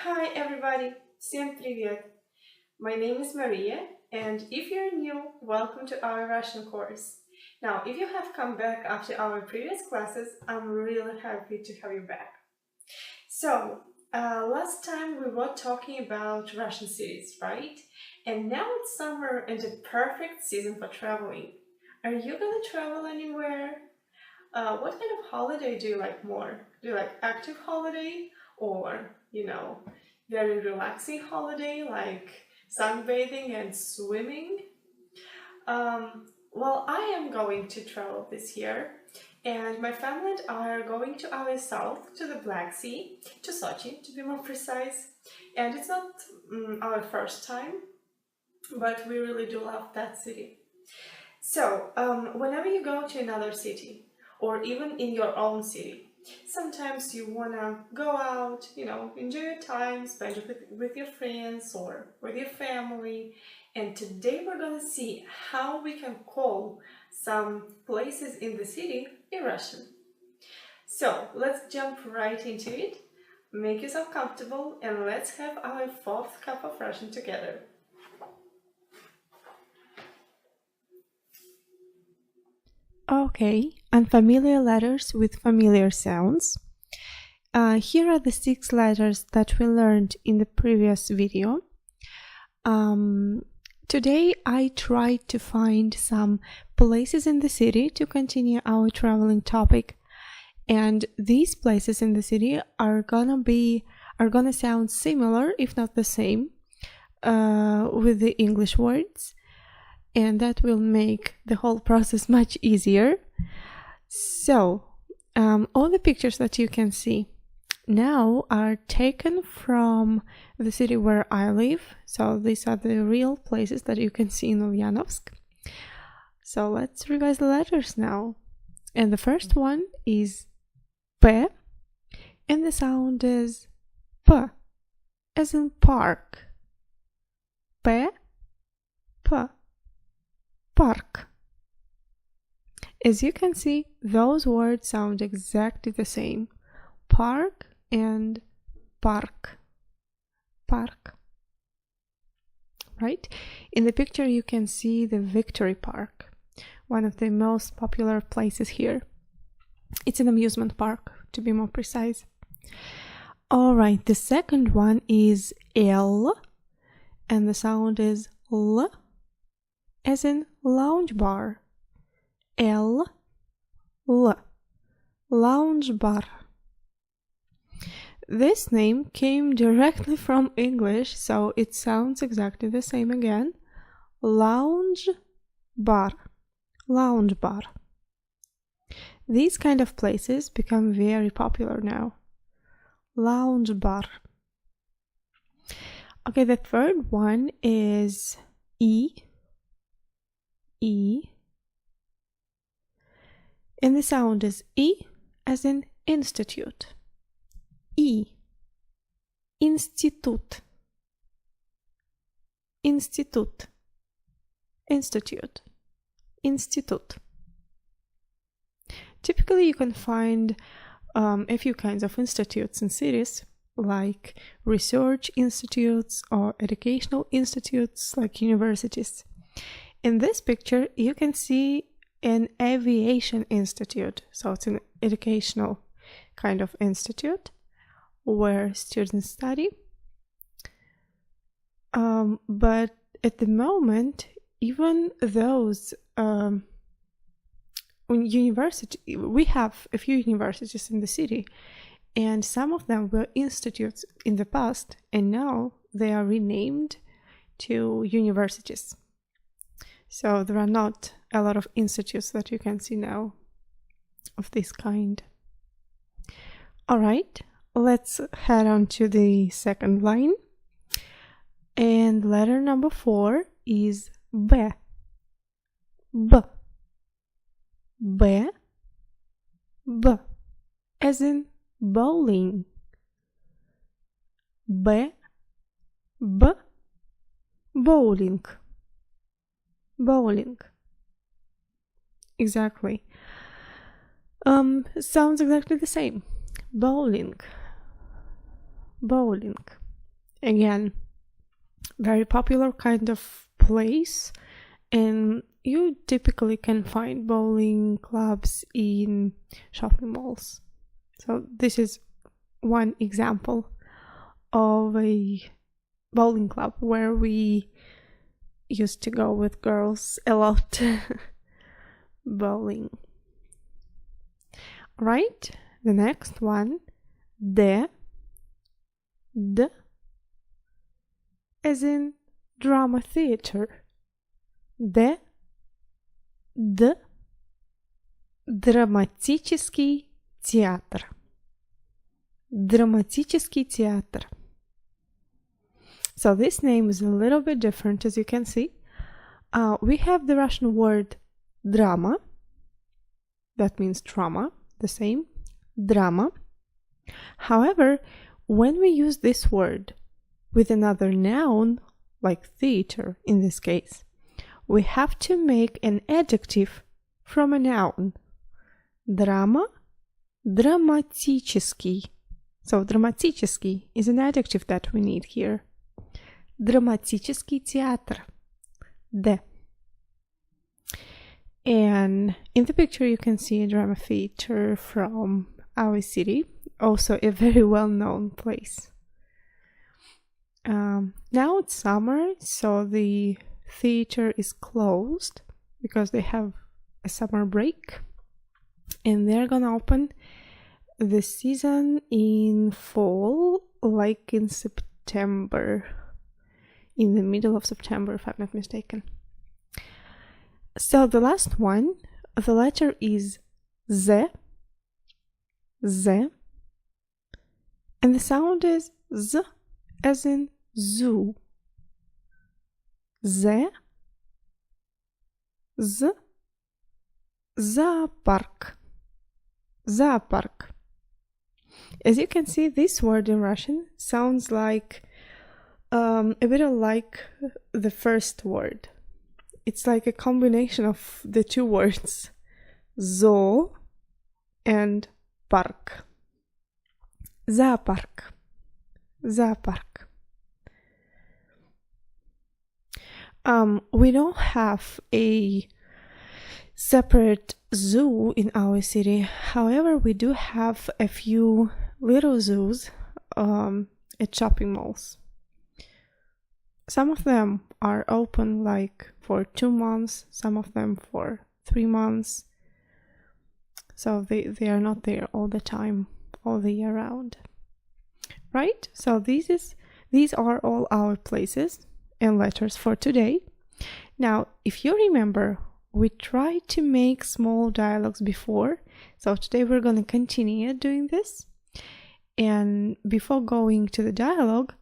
Hi everybody! Всем привет! My name is Maria, and if you're new, welcome to our Russian course. Now, if you have come back after our previous classes, I'm really happy to have you back. So, last time we were talking about Russian cities, right? And now it's summer and a perfect season for traveling. Are you gonna travel anywhere? What kind of holiday do you like more? Do you like active holiday or, very relaxing holiday like sunbathing and swimming? Well, I am going to travel this year, and my family and I are going to our south, to the Black Sea, to Sochi, to be more precise. And it's not our first time, but we really do love that city. So, whenever you go to another city, or even in your own city, sometimes you wanna go out, enjoy your time, spend it with your friends or with your family. And today we're gonna see how we can call some places in the city in Russian. So, let's jump right into it. Make yourself comfortable and let's have our fourth cup of Russian together. Okay, unfamiliar letters with familiar sounds. Here are the 6 letters that we learned in the previous video. Today I tried to find some places in the city to continue our traveling topic, and these places in the city are gonna sound similar, if not the same, with the English words, and that will make the whole process much easier. So, all the pictures that you can see now are taken from the city where I live. So these are the real places that you can see in Ulyanovsk. So let's revise the letters now. And the first one is P, and the sound is P, as in park. P, P, park. As you can see, those words sound exactly the same. Park and park. Park. Right? In the picture you can see the Victory Park, one of the most popular places here. It's an amusement park, to be more precise. Alright, the second one is L, and the sound is L, as in lounge bar. L, lounge bar. This name came directly from English, so it sounds exactly the same again. Lounge bar. Lounge bar. These kind of places become very popular now. Lounge bar. Okay, the third one is E. E. And the sound is E, as in institute. E. Institute. Institute. Institute. Institute. Typically, you can find a few kinds of institutes in cities, like research institutes or educational institutes, like universities. In this picture, you can see an aviation institute. So it's an educational kind of institute where students study. But at the moment, even those university, we have a few universities in the city, and some of them were institutes in the past, and now they are renamed to universities. So there are not a lot of institutes that you can see now of this kind. All right, let's head on to the second line. And letter number 4 is B. B. B. B. As in bowling. B. B. Bowling. Bowling. Exactly. Sounds exactly the same. Bowling. Bowling. Again, very popular kind of place, and you typically can find bowling clubs in shopping malls. So this is one example of a bowling club where we used to go with girls a lot bowling. Right, the next one, D as in drama theater. D драматический театр. Драматический театр. So this name is a little bit different, as you can see. We have the Russian word drama. That means drama, the same. Drama. However, when we use this word with another noun, like theater in this case, we have to make an adjective from a noun. Drama, драматический. So драматический is an adjective that we need here. Драматический театр. D. And in the picture you can see a drama theater from our city, also a very well-known place. Now it's summer, so the theater is closed because they have a summer break, and they're gonna open the season in fall, like in September, in the middle of September, if I'm not mistaken. So the last one, the letter is Z, and the sound is Z as in zoo. Z, zoopark. Zoopark. As you can see, this word in Russian sounds like a bit like the first word. It's like a combination of the two words, zoo and park. Zoopark. Zoopark. We don't have a separate zoo in our city. However, we do have a few little zoos at shopping malls. Some of them are open like for 2 months, some of them for 3 months. So they are not there all the time, all the year round. Right? So these are all our places and letters for today. Now, if you remember, we tried to make small dialogues before, so today we're going to continue doing this. And before going to the dialogue,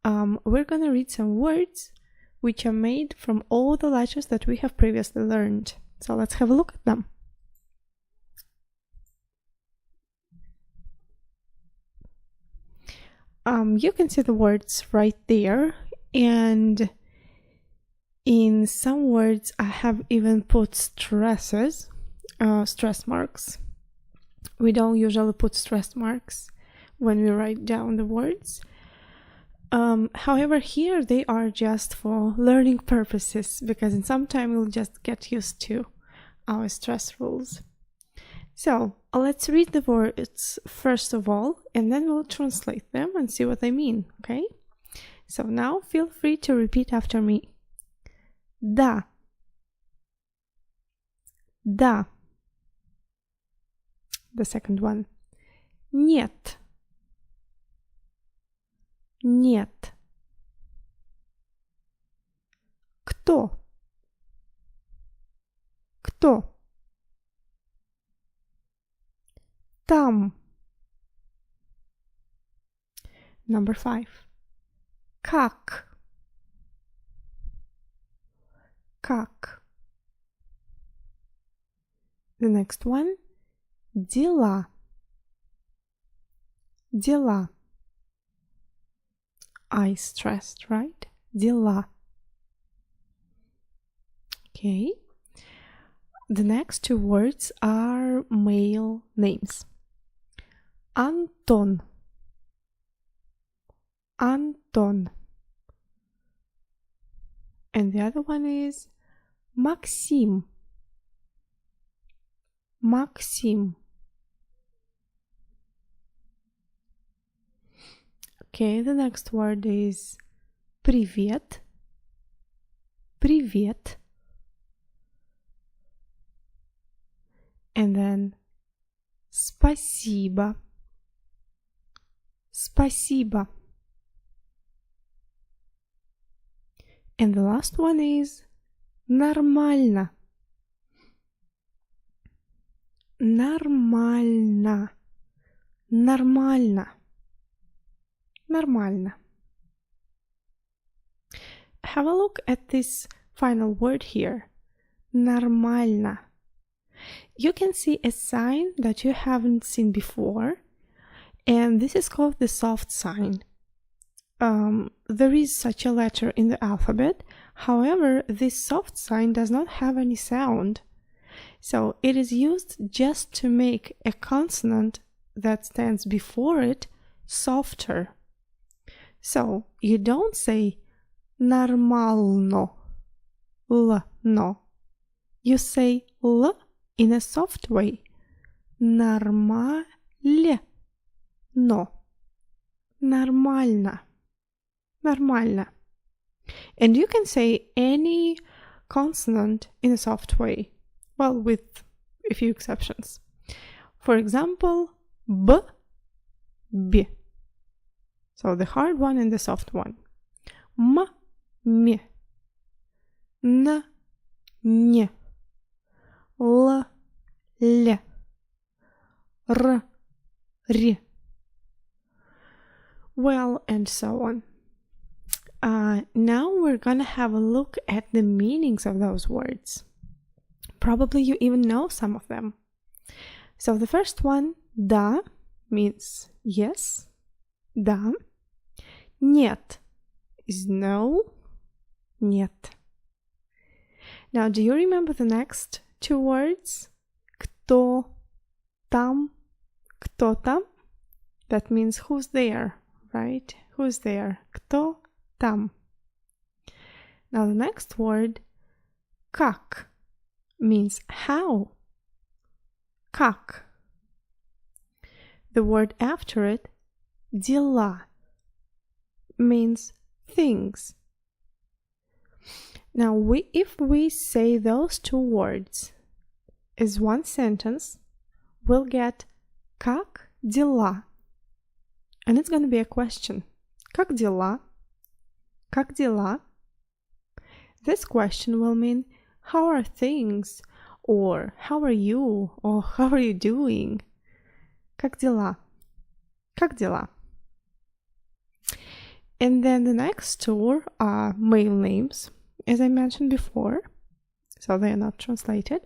we're going to read some words which are made from all the letters that we have previously learned. So let's have a look at them. You can see the words right there, and in some words I have even put stress marks. We don't usually put stress marks when we write down the words. However, here they are just for learning purposes, because in some time we'll just get used to our stress rules. So let's read the words first of all, and then we'll translate them and see what they mean, okay? So now feel free to repeat after me. Да. Да. The second one. Нет. Нет. Кто? Кто? Там. Number 5. Как? Как? The next one. Дела. Дела. I stressed, right? Дела. Okay. The next two words are male names. Антон. Антон. And the other one is Максим. Максим. Okay, the next word is привет. Привет. And then спасибо. Спасибо. And the last one is нормально. Нормально. Нормально. Нормально. Have a look at this final word here. Нормально. You can see a sign that you haven't seen before, and this is called the soft sign. There is such a letter in the alphabet. However, this soft sign does not have any sound. So it is used just to make a consonant that stands before it softer. So you don't say нормально, l, no. You say l in a soft way. Нормально, нормально, нормально. And you can say any consonant in a soft way. Well, with a few exceptions. For example, b, b. So the hard one and the soft one. M, m. N, н. L, l. R, r. Well, and so on. Now we're gonna have a look at the meanings of those words. Probably you even know some of them. So the first one, да, means yes. Да. Нет is no. Нет. Now, do you remember the next two words? Кто там? Кто там? That means who's there, right? Who's there? Кто там? Now the next word, как, means how. Как. The word after it, дела, means things. Now, if we say those two words as one sentence, we'll get как дела. And it's going to be a question. Как дела? Как дела? This question will mean how are things, or how are you, or how are you doing? Как дела? Как дела? And then the next two are male names, as I mentioned before, so they are not translated.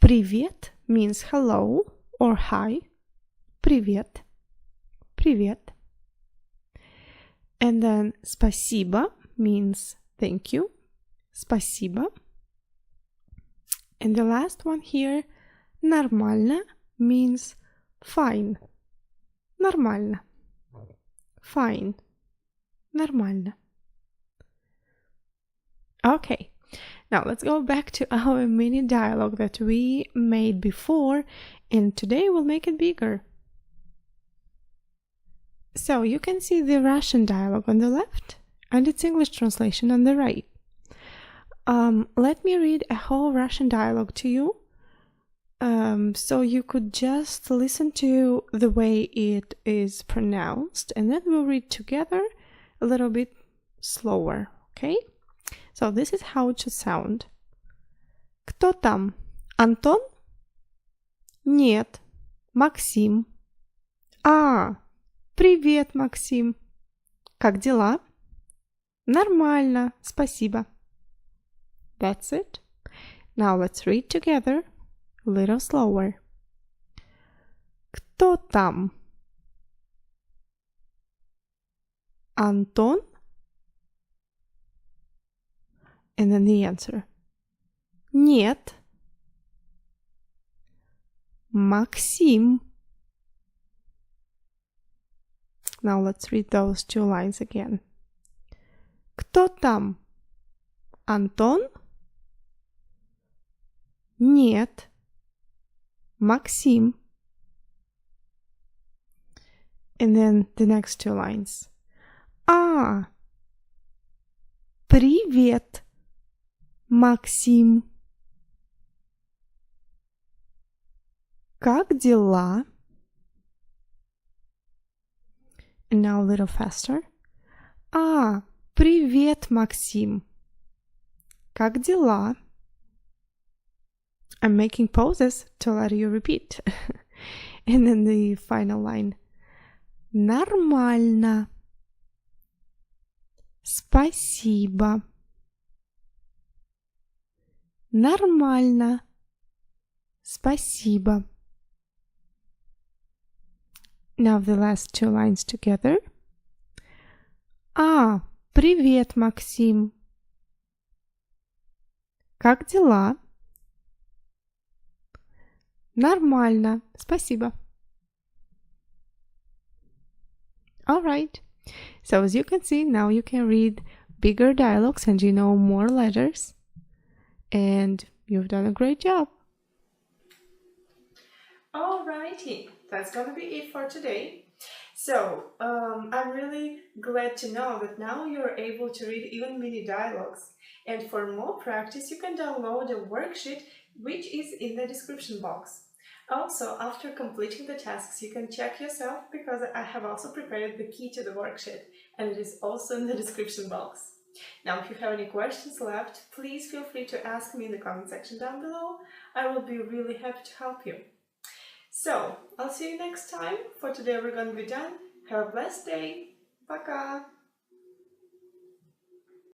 Привет means hello or hi. Привет. Привет. And then спасибо means thank you. Спасибо. And the last one here, нормально, means fine. Нормально. Fine. Нормально. Okay, now let's go back to our mini dialogue that we made before, and today we'll make it bigger. So you can see the Russian dialogue on the left and its English translation on the right. Let me read a whole Russian dialogue to you, so you could just listen to the way it is pronounced, and then we'll read together a little bit slower, okay? So this is how it should sound. Кто там? Антон? Нет. Максим. Привет, Максим. Как дела? Нормально, спасибо. That's it. Now let's read together a little slower. Кто там? Антон? And then the answer. Нет. Максим. Now let's read those two lines again. Кто там? Антон? Нет. Максим. And then the next two lines. А, привет, Максим. Как дела? And now a little faster. А, привет, Максим. Как дела? I'm making pauses to let you repeat. And then the final line. Нормально. Спасибо. Нормально. Спасибо. Now the last two lines together. А, привет, Максим. Как дела? Нормально. Спасибо. All right. So as you can see, now you can read bigger dialogues and you know more letters. And you've done a great job. Alrighty, that's gonna be it for today. So, I'm really glad to know that now you're able to read even mini dialogues. And for more practice, you can download a worksheet which is in the description box. Also, after completing the tasks, you can check yourself because I have also prepared the key to the worksheet and it is also in the description box. Now, if you have any questions left, please feel free to ask me in the comment section down below. I will be really happy to help you. So, I'll see you next time. For today, we're gonna be done. Have a blessed day. Пока!